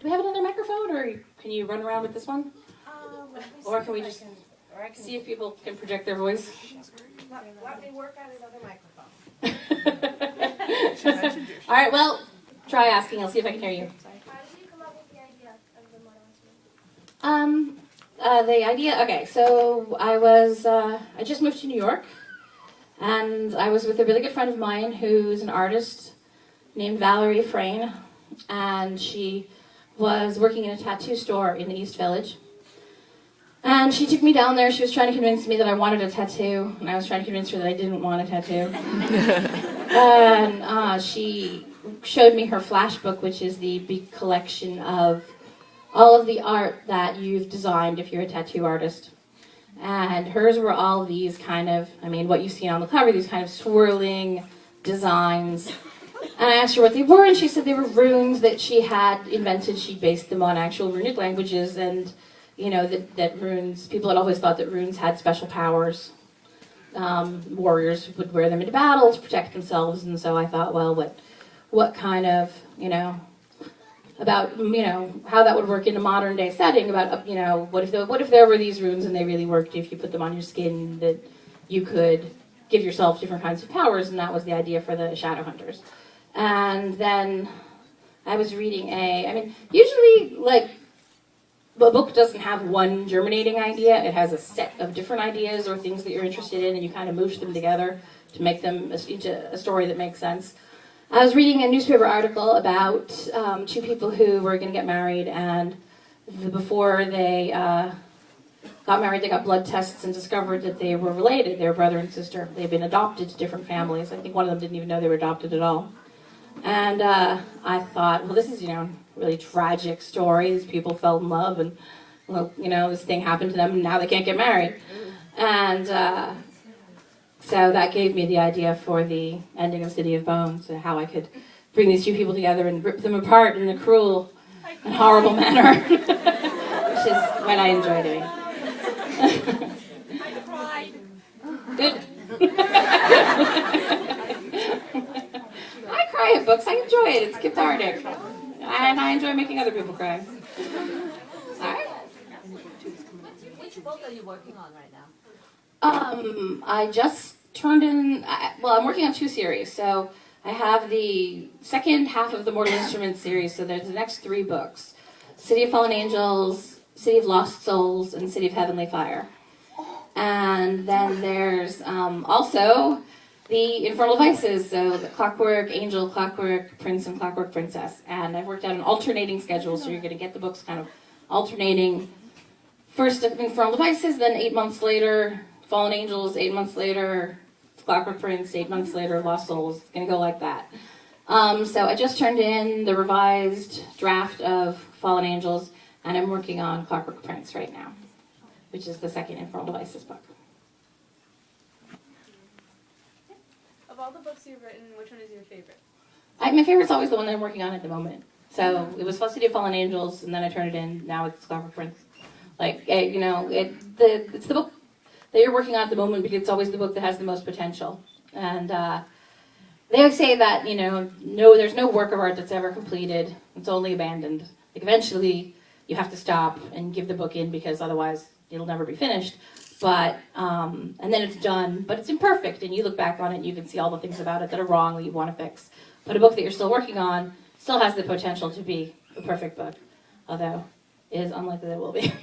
we have another microphone, or can you run around with this one? Or can we just see if people can project their voice? Let me work on another microphone. All right, well, try asking. I'll see if I can hear you. How did you come up with the idea of the model instrument? The idea, okay, so I just moved to New York, and I was with a really good friend of mine who's an artist named Valerie Frayne, and she was working in a tattoo store in the East Village. And she took me down there. She was trying to convince me that I wanted a tattoo, and I was trying to convince her that I didn't want a tattoo. And she showed me her flash book, which is the big collection of all of the art that you've designed if you're a tattoo artist. And hers were all these kind of, what you see on the cover, these kind of swirling designs. And I asked her what they were, and she said they were runes that she had invented. She based them on actual runic languages, and that runes, people had always thought that runes had special powers. Warriors would wear them into battle to protect themselves, and so I thought, well, what kind of, about, how that would work in a modern day setting, about, what if there were these runes and they really worked, if you put them on your skin, that you could give yourself different kinds of powers, and that was the idea for the Shadowhunters. And then I was reading usually, a book doesn't have one germinating idea. It has a set of different ideas or things that you're interested in, and you kind of moosh them together to make them into a story that makes sense. I was reading a newspaper article about two people who were going to get married, and before they got married, they got blood tests and discovered that they were related. They were brother and sister. They'd been adopted to different families. I think one of them didn't even know they were adopted at all. And I thought, well, this is, a really tragic story. These people fell in love, and, this thing happened to them, and now they can't get married. And so that gave me the idea for the ending of City of Bones, and how I could bring these two people together and rip them apart in a cruel and horrible manner, which is what I enjoy doing. I cried. Good. I cry at books. I enjoy it. It's cathartic. And I enjoy making other people cry. All right. Which book are you working on right now? I just turned in, I'm working on two series. So I have the second half of the Mortal Instruments series. So there's the next three books. City of Fallen Angels, City of Lost Souls, and City of Heavenly Fire. And then there's also the Infernal Vices, so the Clockwork Angel, Clockwork Prince, and Clockwork Princess. And I've worked out an alternating schedule, so you're going to get the books kind of alternating. First Infernal Vices, then 8 months later, Fallen Angels, 8 months later, Clockwork Prince, 8 months later, Lost Souls. It's going to go like that. So I just turned in the revised draft of Fallen Angels, and I'm working on Clockwork Prince right now, which is the second Infernal Vices book. Of all the books you've written, which one is your favorite? My favorite's always the one that I'm working on at the moment. So it was City of Fallen Angels, and then I turned it in. Now it's Clockwork Prince. It's the book that you're working on at the moment because it's always the book that has the most potential. And they always say that there's no work of art that's ever completed. It's only abandoned. Eventually, you have to stop and give the book in because otherwise it'll never be finished. But and then it's done, but it's imperfect, and you look back on it and you can see all the things about it that are wrong that you want to fix. But a book that you're still working on still has the potential to be a perfect book, although it is unlikely that it will be.